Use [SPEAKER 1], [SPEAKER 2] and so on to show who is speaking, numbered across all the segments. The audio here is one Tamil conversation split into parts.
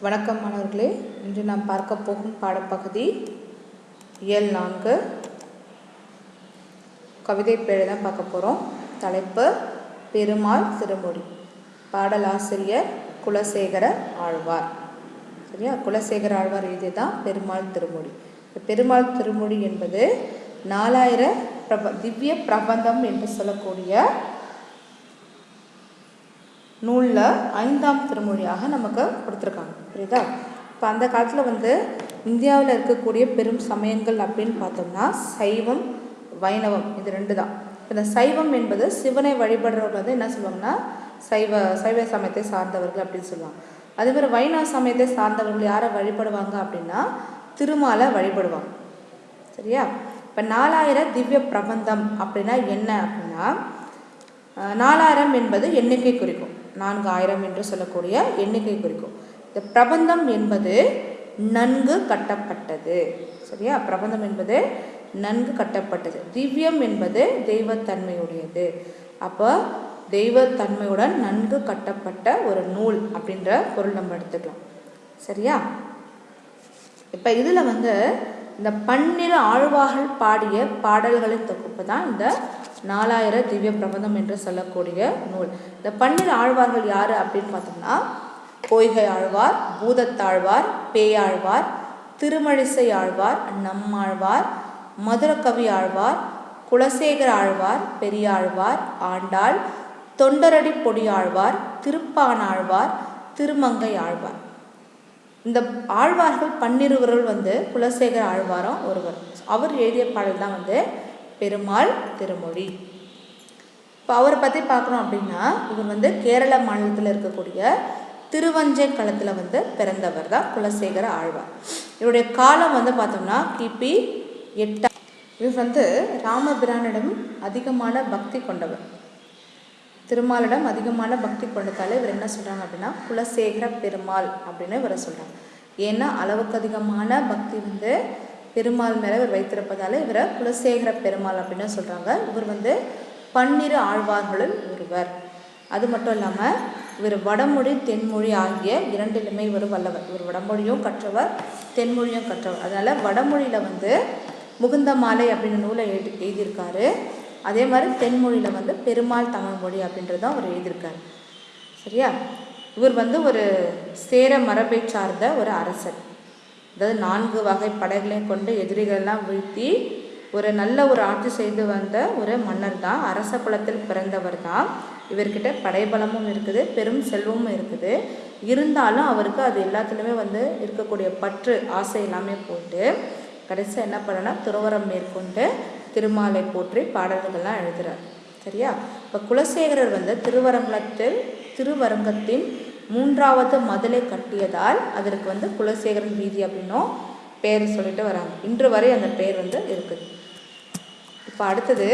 [SPEAKER 1] வணக்கம் மாணவர்களே. இன்று நாம் பார்க்க போகும் பாடப்பகுதி இயல் 4 கவிதை பேழை தான் பார்க்க போகிறோம். தலைப்பு பெருமாள் திருமொழி. பாடலாசிரியர் குலசேகர ஆழ்வார். சரியா? குலசேகர ஆழ்வார் எழுதியது தான் பெருமாள் திருமொழி. பெருமாள் திருமொழி என்பது 4000 திவ்ய பிரபந்தம் என்று சொல்லக்கூடிய நூலில் 5ஆம் திருமொழியாக நமக்கு கொடுத்துருக்காங்க. புரியுதா? இப்போ அந்த காலத்தில் இந்தியாவில் இருக்கக்கூடிய பெரும் சமயங்கள் அப்படின்னு பார்த்தோம்னா சைவம், வைணவம், இது 2 தான். இந்த சைவம் என்பது சிவனை வழிபடுறவர்கள் என்ன சொல்லுவாங்கன்னா சைவ சமயத்தை சார்ந்தவர்கள் அப்படின்னு சொல்லுவாங்க. அதேமாதிரி வைணவ சமயத்தை சார்ந்தவர்கள் யாரை வழிபடுவாங்க அப்படின்னா திருமாலை வழிபடுவாங்க. சரியா? இப்போ 4000 திவ்ய பிரபந்தம் அப்படின்னா என்ன அப்படின்னா 4000 என்பது எண்ணிக்கை குறிக்கும். 4000 என்று சொல்லக்கூடிய எண்ணிக்கை குறிக்கும். இந்த பிரபந்தம் என்பது நன்கு கட்டப்பட்டது. சரியா? பிரபந்தம் என்பது நன்கு கட்டப்பட்டது. திவ்யம் என்பது தெய்வத்தன்மையுடையது. அப்போ தெய்வத்தன்மையுடன் நன்கு கட்டப்பட்ட ஒரு நூல் அப்படின்ற பொருள் நம்ம எடுத்துக்கலாம். சரியா? இப்போ இதில் இந்த 12 ஆழ்வார்கள் பாடிய பாடல்களின் தொகுப்பு தான் இந்த 4000 திவ்ய பிரபந்தம் என்று சொல்லக்கூடிய நூல். இந்த 12 ஆழ்வார்கள் யார் அப்படின்னு பார்த்தோம்னா பொய்கை ஆழ்வார், பூதத்தாழ்வார், பேயாழ்வார், திருமழிசை ஆழ்வார், நம்மாழ்வார், மதுரகவி ஆழ்வார், குலசேகர ஆழ்வார், பெரியாழ்வார், ஆண்டாள், தொண்டரடி பொடி ஆழ்வார், திருப்பானாழ்வார், திருமங்கை ஆழ்வார். இந்த ஆழ்வார்கள் 12 குலசேகர ஆழ்வாரும் ஒருவர். அவர் எழுதிய பாடல் தான் பெருமாள் திருமொழி. இப்போ அவரை பற்றி பார்க்கணும் அப்படின்னா இவர் கேரள மாநிலத்தில் இருக்கக்கூடிய திருவஞ்சைக்களத்தில் பிறந்தவர் தான் குலசேகர ஆழ்வார். இவருடைய காலம் பார்த்தோம்னா கிபி 8. இவர் ராமபிரானிடம் அதிகமான பக்தி கொண்டவர். திருமாலிடம் அதிகமான பக்தி கொண்டதால இவர் என்ன சொல்கிறாங்க அப்படின்னா குலசேகர பெருமாள் அப்படின்னு இவரை சொல்கிறாங்க. ஏன்னா அளவுக்கு அதிகமான பக்தி பெருமாள் மேலே இவர் வைத்திருப்பதால் இவரை குலசேகர பெருமாள் அப்படின்னு சொல்கிறாங்க. இவர் 12 ஆழ்வார்களில் ஒருவர். அது மட்டும் இல்லாமல் இவர் வடமொழி தென்மொழி ஆகிய 2லுமே இவர் வல்லவர். இவர் வடமொழியும் கற்றவர், தென்மொழியும் கற்றவர். அதனால் வடமொழியில் முகுந்த மாலை அப்படின்னு நூலை எழுதியிருக்காரு. அதே மாதிரி தென்மொழியில் பெருமாள் தமிழ் மொழி அப்படின்றதான் அவர் எழுதியிருக்காரு. சரியா? இவர் ஒரு சேர மரபை சார்ந்த ஒரு அரசர். அதாவது 4 வகை படைகளையும் கொண்டு எதிரிகளெல்லாம் வீழ்த்தி ஒரு நல்ல ஒரு ஆட்சி செய்து வந்த ஒரு மன்னர் தான். அரச குலத்தில் பிறந்தவர் தான். இவர்கிட்ட படைபலமும் இருக்குது, பெரும் செல்வமும் இருக்குது. இருந்தாலும் அவருக்கு அது எல்லாத்துலேயுமே இருக்கக்கூடிய பற்று ஆசை எல்லாமே போட்டு கடைசியாக என்ன பண்ணனா துறவரம் மேற்கொண்டு திருமாலை போற்றி பாடல்கள்லாம் எழுதுகிறார். சரியா? இப்போ குலசேகரர் திருவரங்கத்தின் 3வது மதிலை கட்டியதால் அதற்கு குலசேகரன் வீதி அப்படின்னும் பேர் சொல்லிட்டு வராங்க. இன்று வரை அந்த பேர் இருக்குது. இப்போ அடுத்தது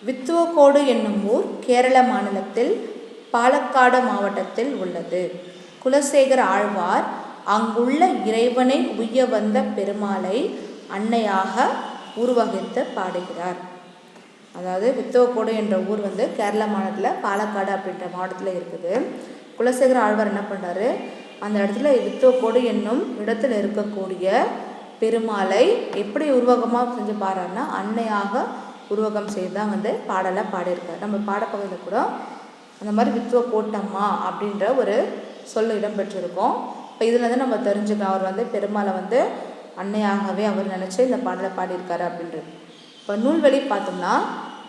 [SPEAKER 1] வித்துவக்கோடு என்னும் ஊர் கேரள மாநிலத்தில் பாலக்காடு மாவட்டத்தில் உள்ளது. குலசேகர ஆழ்வார் அங்குள்ள இறைவனை உய்ய வந்த பெருமாளை அன்னையாக உருவகித்து பாடுகிறார். அதாவது வித்துவக்கோடு என்ற ஊர் கேரள மாநிலத்தில் பாலக்காடு அப்படின்ற மாவட்டத்தில் இருக்குது. குலசேகர ஆழ்வார் என்ன பண்ணுறாரு, அந்த இடத்துல வித்துவக்கோடு என்னும் இடத்துல இருக்கக்கூடிய பெருமாளை எப்படி உருவகமாக செஞ்சு பாடுறாருன்னா அன்னையாக உருவகம் செய்து தான் பாடலை பாடியிருக்கார். நம்ம பாடப்பகுதியில் கூட அந்த மாதிரி வித்துவக்கோட்டம்மா அப்படின்ற ஒரு சொல் இடம்பெற்றிருக்கோம். இப்போ இதில் நம்ம தெரிஞ்சுக்கலாம் அவர் பெருமாளை அன்னையாகவே அவர் நினச்சி இந்த பாடலை பாடியிருக்காரு அப்படின்றது. இப்போ நூல்வெளி பார்த்தோம்னா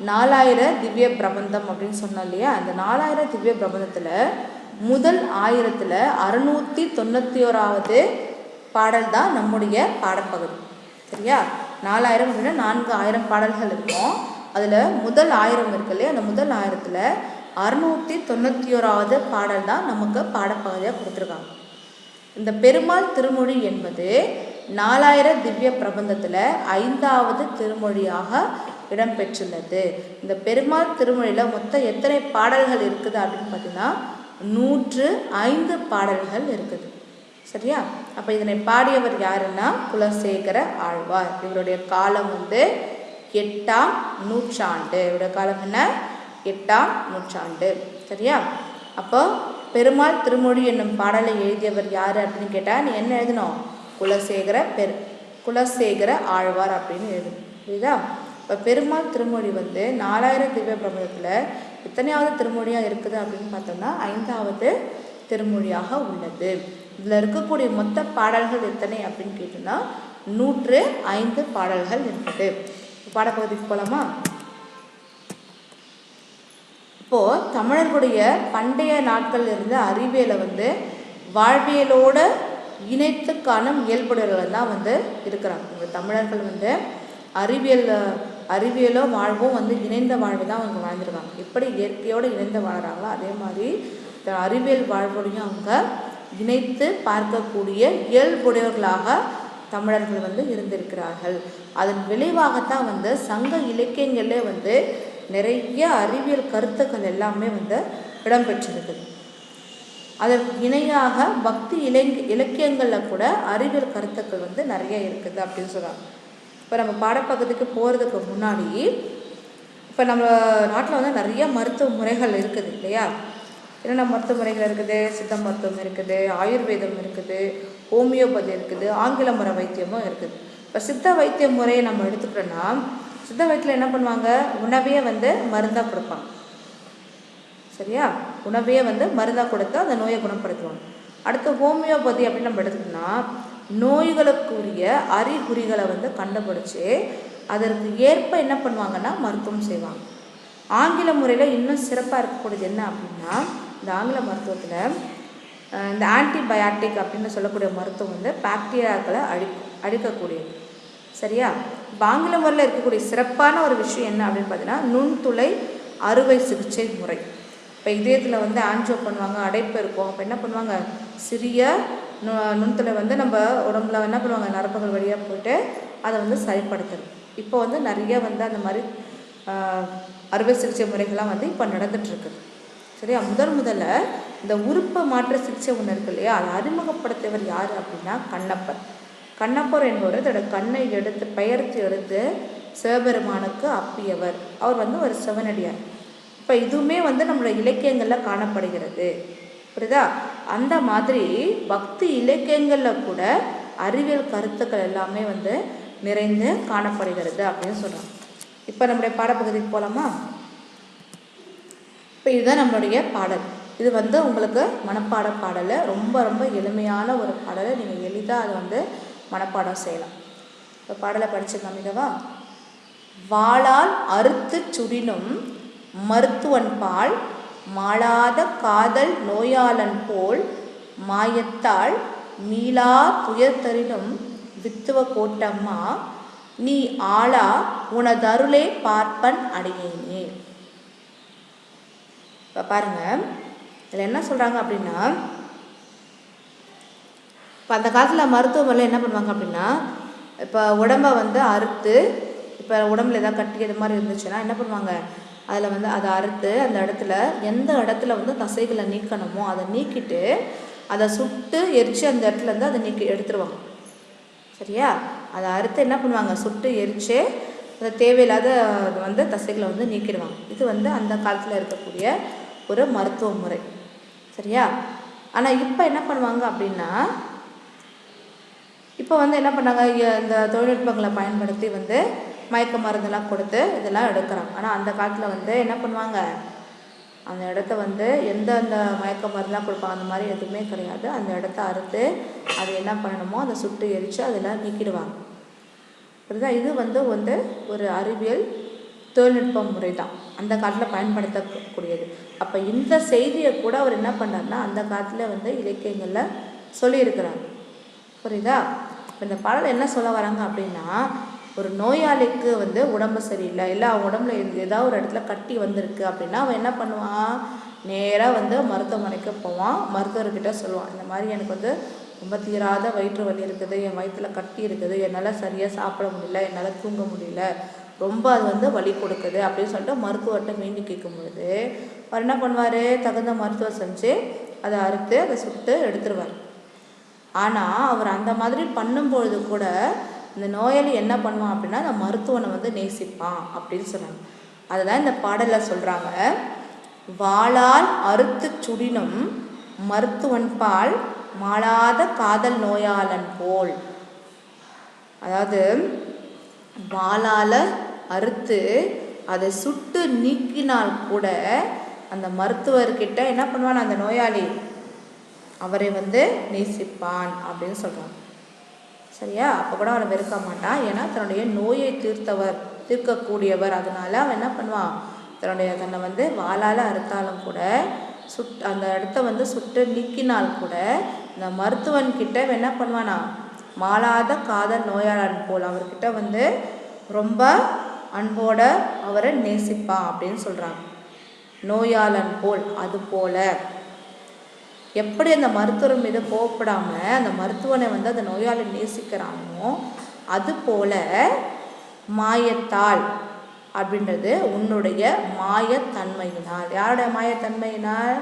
[SPEAKER 1] 4000 திவ்ய பிரபந்தம் அப்படின்னு சொன்னோம் இல்லையா? அந்த 4000 திவ்ய பிரபந்தத்தில் முதல் 1000ல் 691வது பாடல் தான் நம்முடைய பாடப்பகுதி. சரியா? 4000 அப்படின்னா 4000 பாடல்கள் இருக்கும். அதில் முதல் 1000 இருக்கு இல்லையா? அந்த முதல் 1000ல் 691வது பாடல் தான் நமக்கு பாடப்பகுதியாக கொடுத்துருக்காங்க. இந்த பெருமாள் திருமொழி என்பது 4000 திவ்ய பிரபந்தத்தில் 5வது திருமொழியாக இடம்பெற்றுள்ளது. இந்த பெருமாள் திருமொழியில் மொத்தம் எத்தனை பாடல்கள் இருக்குது அப்படின்னு பார்த்தீங்கன்னா 105 பாடல்கள் இருக்குது. சரியா? அப்போ இதனை பாடியவர் யாருன்னா குலசேகர ஆழ்வார். இவருடைய காலம் 8ஆம் நூற்றாண்டு. இவருடைய காலம் என்ன? 8ஆம் நூற்றாண்டு. சரியா? அப்போ பெருமாள் திருமொழி என்னும் பாடலை எழுதியவர் யார் அப்படின்னு கேட்டால் நீ என்ன எழுதணும்? குலசேகர ஆழ்வார் அப்படின்னு எழுதணும். புரியுதா? இப்போ பெருமாள் திருமொழி வந்து 4000 திவ்ய பிரபந்தத்தில் எத்தனையாவது திருமொழியாக இருக்குது அப்படின்னு பார்த்தோம்னா 5வது திருமொழியாக உள்ளது. இதில் இருக்கக்கூடிய மொத்த பாடல்கள் எத்தனை அப்படின்னு கேட்டோம்னா 105 பாடல்கள் இருக்குது. பாடப்பகுதிக்கு போகலாமா? இப்போது தமிழர்களுடைய பண்டைய நாட்களில் இருந்து அறிவியலை வந்து வாழ்வியலோட இணைத்து காணும் இயல்புடையவர்கள் தான் வந்து இருக்கிறாங்க. இந்த தமிழர்கள் வந்து அறிவியலோ வாழ்வும் வந்து இணைந்த வாழ்வு தான் அவங்க வாழ்ந்துருக்காங்க. எப்படி இயற்கையோடு இணைந்து வாழ்கிறாங்களோ அதே மாதிரி அறிவியல் வாழ்வோடையும் அவங்க இணைத்து பார்க்கக்கூடிய இயல்புடையவர்களாக தமிழர்கள் வந்து இருந்திருக்கிறார்கள். அதன் விளைவாகத்தான் வந்து சங்க இலக்கியங்களே வந்து நிறைய அறிவியல் கருத்துக்கள் எல்லாமே வந்து இடம்பெற்றிருக்குது. அதற்கு இணையாக பக்தி இலக்கியங்களில் கூட அறிவியல் கருத்துக்கள் வந்து நிறைய இருக்குது அப்படின்னு சொல்கிறாங்க. இப்போ நம்ம பாடப்பகுதிக்கு போகிறதுக்கு முன்னாடி இப்போ நம்ம நாட்டில் வந்து நிறைய மருத்துவ முறைகள் இருக்குது இல்லையா? என்னென்ன மருத்துவ முறைகள் இருக்குது? சித்த மருத்துவம் இருக்குது, ஆயுர்வேதம் இருக்குது, ஹோமியோபதி இருக்குது, ஆங்கில முறை வைத்தியமும் இருக்குது. இப்போ சித்த வைத்திய முறையை நம்ம எடுத்துக்கிட்டோன்னா சித்த வைத்தியில் என்ன பண்ணுவாங்க? உணவையே வந்து மருந்தாக கொடுப்பாங்க. சரியா? உணவையே வந்து மருந்தாக கொடுத்து அந்த நோயை குணப்படுத்துவாங்க. அடுத்து ஹோமியோபதி அப்படின்னு நம்ம எடுத்துக்கிட்டோம்னா நோய்களுக்குரிய அறிகுறிகளை வந்து கண்டுபிடிச்சி அதற்கு ஏற்ப என்ன பண்ணுவாங்கன்னா மருத்துவம் செய்வாங்க. ஆங்கில முறையில் இன்னும் சிறப்பாக இருக்கக்கூடியது என்ன அப்படின்னா இந்த ஆங்கில மருத்துவத்தில் இந்த ஆன்டிபயாட்டிக் அப்படின்னு சொல்லக்கூடிய மருத்துவம் வந்து பாக்டீரியாக்களை அழிக்கக்கூடியது. சரியா? இப்போ ஆங்கில முறையில் இருக்கக்கூடிய சிறப்பான ஒரு விஷயம் என்ன அப்படின்னு பார்த்தீங்கன்னா நுண்துளை அறுவை சிகிச்சை முறை. இப்போ இதயத்தில் வந்து ஆன்ஜியோ பண்ணுவாங்க, அடைப்பு இருக்கும். அப்போ என்ன பண்ணுவாங்க? சிறிய நுண்துளை வந்து நம்ம உடம்புல என்ன பண்ணுவாங்க? நரம்புகள் வழியாக போய்ட்டு அதை வந்து சரிப்படுத்துறது. இப்போ வந்து நிறைய வந்து அந்த மாதிரி அறுவை சிகிச்சை முறைகள்லாம் வந்து இப்போ நடந்துகிட்ருக்குது. சரியா? முதல்ல இந்த உறுப்பு மாற்று சிகிச்சை ஒன்று இருக்கு இல்லையா? அதை அறிமுகப்படுத்தியவர் யார் அப்படின்னா கண்ணப்பர் என்பவர் தன்னோட கண்ணை பெயர்த்து எடுத்து சிவபெருமானுக்கு அப்பியவர். அவர் வந்து ஒரு சிவனடியார். இப்போ இதுவுமே வந்து நம்மளோட இலக்கியங்களில் காணப்படுகிறது. புரியுதா? அந்த மாதிரி பக்தி இலக்கியங்களில் கூட அறிவியல் கருத்துக்கள் எல்லாமே வந்து நிறைந்து காணப்படுகிறது அப்படின்னு சொல்கிறாங்க. இப்போ நம்மளுடைய பாடப்பகுதிக்கு போகலாமா? இப்போ இதுதான் நம்மளுடைய பாடல். இது வந்து உங்களுக்கு மனப்பாட பாடலை ரொம்ப ரொம்ப எளிமையான ஒரு பாடலை நீங்கள் எளிதாக அதை வந்து மனப்பாடம் செய்யலாம். இப்போ பாடலை படித்து காமிக்கவா? வாளால் அறுத்து சுடினும் மருத்துவன் பால் மாளாத காதல் நோயாளன் போல் மாயத்தால் மீளா துயர்தரினும் வித்துவ கோட்டம்மா நீ ஆளா உனதருளே பார்ப்பன் அடியேனே. இப்போ பாருங்க, இதில் என்ன சொல்கிறாங்க அப்படின்னா இப்போ அந்த காலத்தில் மருத்துவமனையில் என்ன பண்ணுவாங்க அப்படின்னா இப்போ உடம்பை வந்து அறுத்து இப்போ உடம்புல ஏதாவது கட்டி இது மாதிரி இருந்துச்சுன்னா என்ன பண்ணுவாங்க? அதில் வந்து அதை அறுத்து அந்த இடத்துல எந்த இடத்துல வந்து தசைகளை நீக்கணுமோ அதை நீக்கிட்டு அதை சுட்டு எரித்து அந்த இடத்துல இருந்து அதை எடுத்துருவாங்க. சரியா? அதை அறுத்து என்ன பண்ணுவாங்க? சுட்டு எரித்து அதை தேவையில்லாத வந்து தசைகளை வந்து நீக்கிடுவாங்க. இது வந்து அந்த காலத்தில் இருக்கக்கூடிய ஒரு மருத்துவ முறை. சரியா? ஆனால் இப்போ என்ன பண்ணுவாங்க அப்படின்னா இப்போ வந்து என்ன பண்ணாங்க? இந்த தொழில்நுட்பங்களை பயன்படுத்தி வந்து மயக்க மருந்தெல்லாம் கொடுத்து இதெல்லாம் எடுக்கிறாங்க. ஆனால் அந்த காலத்தில் வந்து என்ன பண்ணுவாங்க? அந்த இடத்த வந்து அந்த மயக்க மருந்தெலாம் கொடுப்பாங்க அந்த மாதிரி எதுவுமே கிடையாது. அந்த இடத்த அறுத்து அது என்ன பண்ணணுமோ அதை சுட்டு எரித்து அதெல்லாம் நீக்கிடுவாங்க. புரியுதா? இது வந்து ஒரு அறிவியல் தொழில்நுட்ப முறை தான் அந்த காலத்தில் பயன்படுத்தக்கூடியது. அப்போ இந்த செய்தியை கூட அவர் என்ன பண்ணார்னா அந்த காலத்தில் வந்து இலக்கியங்களில் சொல்லியிருக்கிறாங்க. புரியுதா? இப்போ இந்த பாடல் என்ன சொல்ல வராங்க அப்படின்னா ஒரு நோயாளிக்கு வந்து உடம்பு சரியில்லை, இல்லை அவன் உடம்புல ஏதாவது ஒரு இடத்துல கட்டி வந்திருக்கு அப்படின்னா அவன் என்ன பண்ணுவான்? நேராக வந்து மருத்துவமனைக்கு போவான். மருத்துவர்கிட்ட சொல்லுவான், இந்த மாதிரி எனக்கு வந்து ரொம்ப தீராத வயிற்று வலி இருக்குது, என் வயிற்றில் கட்டி இருக்குது, என்னால் சரியாக சாப்பிட முடியல, என்னால் தூங்க முடியல, ரொம்ப அது வந்து வலி கொடுக்குது அப்படின்னு சொல்லிட்டு மருத்துவர்கிட்ட வேண்டி கேட்கும் பொழுது அவர் என்ன பண்ணுவார்? தகுந்த மருத்துவம் செஞ்சு அதை அறுத்து அதை சுட்டு எடுத்துருவார். ஆனால் அவர் அந்த மாதிரி பண்ணும்பொழுது கூட இந்த நோயாளி என்ன பண்ணுவான் அப்படின்னா அந்த மருத்துவனை வந்து நேசிப்பான் அப்படின்னு சொன்னாங்க. அதுதான் இந்த பாடலில் சொல்கிறாங்க. வாளால் அறுத்துச் சுடினும் மருத்துவன்பால் மாளாத காதல் நோயாளன் போல். அதாவது வாளால் அறுத்து அதை சுட்டு நீக்கினால் கூட அந்த மருத்துவர்கிட்ட என்ன பண்ணுவான், அந்த நோயாளி அவரை நேசிப்பான் அப்படின்னு சொல்கிறான். சரியா? அப்போ கூட அவனை வெறுக்க மாட்டான். ஏன்னா தன்னுடைய நோயை தீர்க்கக்கூடியவர். அதனால அவன் என்ன பண்ணுவான், தன்னை வாளால் அறுத்தாலும் கூட அந்த இடத்த சுட்டு நீக்கினால் கூட இந்த மருத்துவன்கிட்ட என்ன பண்ணுவானா, மாளாத காதல் நோயாளன் போல் அவர்கிட்ட ரொம்ப அன்போட அவரை நேசிப்பான் அப்படின்னு சொல்கிறாங்க. நோயாளன் போல், அது போல எப்படி அந்த மருத்துவர் மீது கோவப்படாமல் அந்த மருத்துவனை அந்த நோயாளி நேசிக்கிறானோ அது போல மாயத்தால் அப்படின்றது உன்னுடைய மாயத்தன்மையினால். யாருடைய மாயத்தன்மையினால்?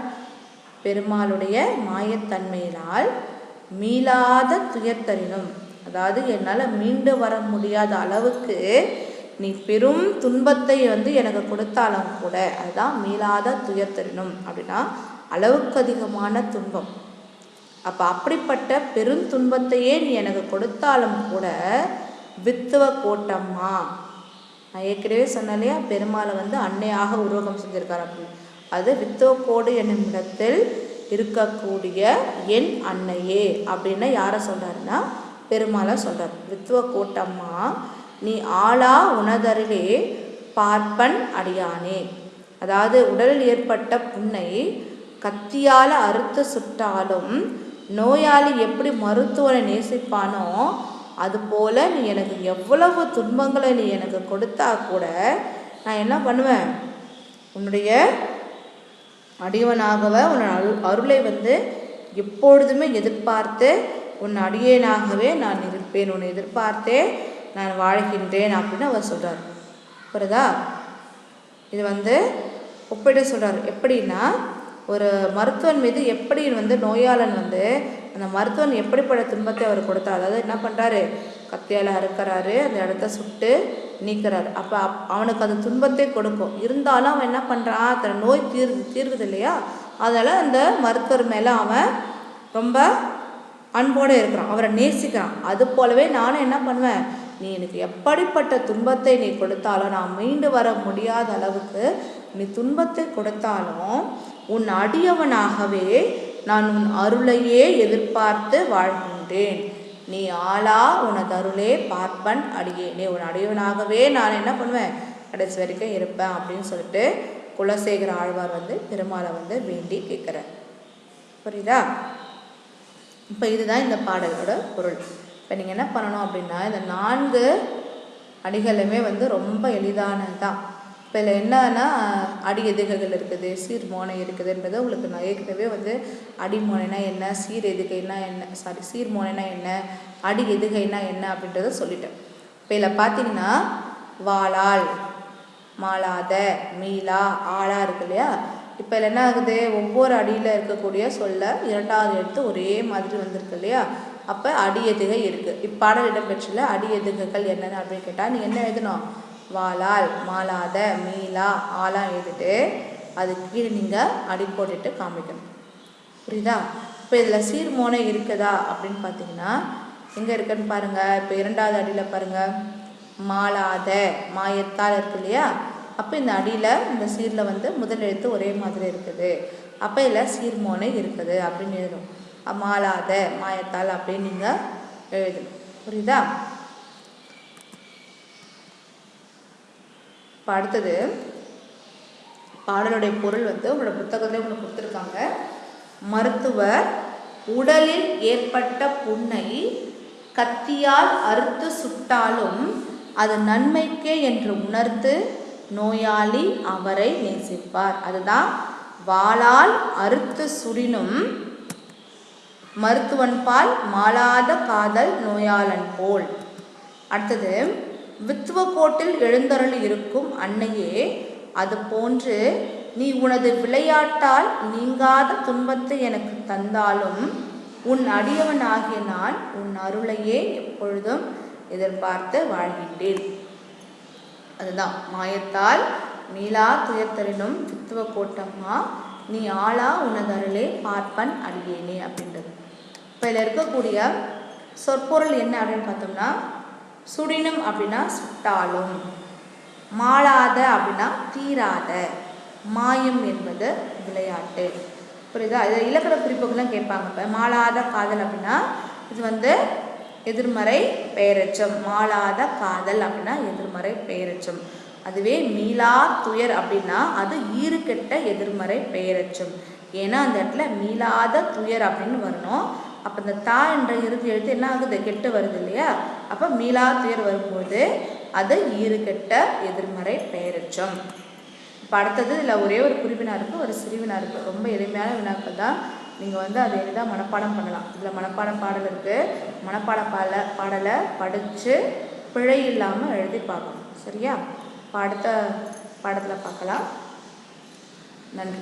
[SPEAKER 1] பெருமாளுடைய மாயத்தன்மையினால் மீளாத துயர்த்தரினும், அதாவது என்னால் மீண்டு வர முடியாத அளவுக்கு நீ பெரும் துன்பத்தை எனக்கு கொடுத்தாலும் கூட, அதுதான் மீளாத துயர்த்தரினும் அப்படின்னா அளவுக்கு அதிகமான துன்பம். அப்போ அப்படிப்பட்ட பெருந்துன்பத்தையே நீ எனக்கு கொடுத்தாலும் கூட வித்துவ கோட்டம்மா, நான் ஏற்கனவே சொன்னேன் இல்லையா, பெருமாளை அன்னையாக உருவகம் செஞ்சிருக்காரு அப்படின்னு. அது வித்துவக்கோடு என்னும் இடத்தில் இருக்கக்கூடிய என் அன்னையே அப்படின்னு யாரை சொல்கிறாருன்னா பெருமாளை சொல்கிறார். வித்துவ கோட்டம்மா நீ ஆளா உணதருளே பார்ப்பன் அடியானே. அதாவது உடலில் ஏற்பட்ட புண்ணை கத்தியால் அறுத்து சுட்டாலும் நோயாளி எப்படி மருத்துவனை நேசிப்பானோ அதுபோல் நீ எனக்கு எவ்வளவு துன்பங்களை நீ எனக்கு கொடுத்தா கூட நான் என்ன பண்ணுவேன், உன்னுடைய அடியவனாகவே உன் அருளை எப்பொழுதுமே எதிர்பார்த்து உன் அடியேனாகவே நான் இருப்பேன், உன்னை எதிர்பார்த்தே நான் வாழ்கின்றேன் அப்படின்னு அவர் சொல்கிறார். புரியுதா? இது ஒப்பிட சொல்கிறார். எப்படின்னா, ஒரு மருத்துவன் மீது எப்படி நோயாளன் அந்த மருத்துவன் எப்படிப்பட்ட துன்பத்தை அவர் கொடுத்தார். அதாவது என்ன பண்ணுறாரு, கத்தியால் அறுக்கிறாரு, அந்த இடத்த சுட்டு நீக்கிறாரு. அப்போ அவனுக்கு அந்த துன்பத்தை கொடுக்கும். இருந்தாலும் அவன் என்ன பண்ணுறான், தன் நோய் தீர்வுது இல்லையா, அதனால் அந்த மருத்துவர் மேலே அவன் ரொம்ப அன்போடு இருக்கிறான், அவரை நேசிக்கிறான். அது போலவே நானும் என்ன பண்ணுவேன், நீ எனக்கு எப்படிப்பட்ட துன்பத்தை நீ கொடுத்தாலும், நான் மீண்டு வர முடியாத அளவுக்கு நீ துன்பத்தை கொடுத்தாலும் உன் அடியவனாகவே நான் உன் அருளையே எதிர்பார்த்து வாழ்கின்றேன். நீ ஆளா உனது அருளே பார்ப்பன் அடியேனே, உன் அடியவனாகவே நான் என்ன பண்ணுவேன், கடைசி வரைக்கும் இருப்பேன் அப்படின்னு சொல்லிட்டு குலசேகர ஆழ்வார் பெருமாளை வேண்டி கேட்குறார். புரியுதா? இப்போ இதுதான் இந்த பாடலோட பொருள். இப்போ நீங்கள் என்ன பண்ணணும் அப்படின்னா, இந்த 4 அடிகளுமே ரொம்ப எளிதானது தான். இப்போ இதில் என்னன்னா, அடி எதுகைகள் இருக்குது, சீர் மோனை இருக்குதுன்றது உங்களுக்கு நான் ஏற்கனவே அடிமோனைனா என்ன, சீர் எதுகைனா என்ன, சீர் மோனைனா என்ன, அடி எதுகைனா என்ன அப்படின்றத சொல்லிட்டேன். இப்போ இதில் பார்த்தீங்கன்னா வாளால், மாளாத, மீளா, ஆளா இருக்கு இல்லையா. இப்போ இதில் என்ன ஆகுது, ஒவ்வொரு அடியில் இருக்கக்கூடிய சொல்ல 2வது எழுத்து ஒரே மாதிரி வந்திருக்கு இல்லையா. அப்போ அடி எதுகை இருக்குது. இப்பாடல் இடம்பெற்றுள்ள அடி எதுகைகள் என்னென்னு அப்படின்னு கேட்டால் நீங்கள் என்ன எழுதணும், வாளால், மாளாத, மீளா, ஆளா எழுதிட்டு அது கீழே நீங்கள் அடி போட்டுட்டு காமிக்கணும். புரியுதா? இப்போ இதில் சீர்மோனை இருக்குதா அப்படின்னு பார்த்தீங்கன்னா எங்கே இருக்குன்னு பாருங்கள். இப்போ 2வது அடியில் பாருங்கள், மாளாத, மாயத்தால் இருக்கு இல்லையா. அப்போ இந்த அடியில் இந்த சீரில் முதல் எழுத்து ஒரே மாதிரி இருக்குது. அப்போ இதில் சீர்மோனை இருக்குது அப்படின்னு எழுதணும். மாளாத, மாயத்தால் அப்படின்னு நீங்கள் எழுதணும். புரியுதா? இப்போ அடுத்தது பாடலுடைய பொருள் உங்களோட புத்தகத்தில் உங்களுக்கு கொடுத்துருக்காங்க. மருத்துவர் உடலில் ஏற்பட்ட புண்ணை கத்தியால் அறுத்து சுட்டாலும் அது நன்மைக்கே என்று உணர்ந்து நோயாளி அவரை நேசிப்பார். அதுதான் வாளால் அறுத்து சுடினும் மருத்துவன்பால் மாளாத காதல் நோயாளன் போல். அடுத்தது வித்துவக்கோட்டில் எழுந்தருள் இருக்கும் அன்னையே, அது போன்று நீ உனது விளையாட்டால் நீங்காத துன்பத்தை எனக்கு தந்தாலும் உன் அடியவனாகிய நான் உன் அருளையே எப்பொழுதும் எதிர்பார்த்து வாழ்கின்றேன். அதுதான் மாயத்தால் மீளா துயர்த்தரினும் வித்துவ கோட்டம்மா நீ ஆளா உனதருளே பார்ப்பன் அடியேனே அப்படின்றது. இப்போ இதில் இருக்கக்கூடிய சொற்பொருள் என்ன அப்படின்னு பார்த்தோம்னா, சுடினும் அப்படின்னா சுட்டாலும், மாளாத அப்படின்னா தீராத, மாயம் என்பது விளையாட்டு. புரியுதா? இது இலக்கண குறிப்புகள்லாம் கேட்பாங்க. இப்போ மாளாத காதல் அப்படின்னா இது எதிர்மறை பெயரெச்சம். மாளாத காதல் அப்படின்னா எதிர்மறை பெயரெச்சம். அதுவே மீளா துயர் அப்படின்னா அது ஈறுகெட்ட எதிர்மறை பெயரெச்சம். ஏன்னா அந்த இடத்துல மீளாத துயர் அப்படின்னு வரணும். அப்போ இந்த தா என்ற இறுதி எழுத்து என்ன ஆகுது? கெட்டு வருது இல்லையா? அப்போ மீளா துயர் வரும்போது அது ஈறுகெட்ட எதிர்மறை பெயரெச்சம். இப்போ அடுத்தது இதில் ஒரே ஒரு குறிவினா இருக்குது, ஒரு சிறுவினா இருக்குது. ரொம்ப எளிமையான வினாக்கள் தான். நீங்கள் அதை எளிதாக மனப்பாடம் பண்ணலாம். இதில் மனப்பாட பாடல் இருக்குது. மனப்பாட பாடலை படித்து பிழை இல்லாமல் எழுதி பார்க்கணும். சரியா? இப்போ அடுத்த பாடத்தில் பார்க்கலாம். நன்றி.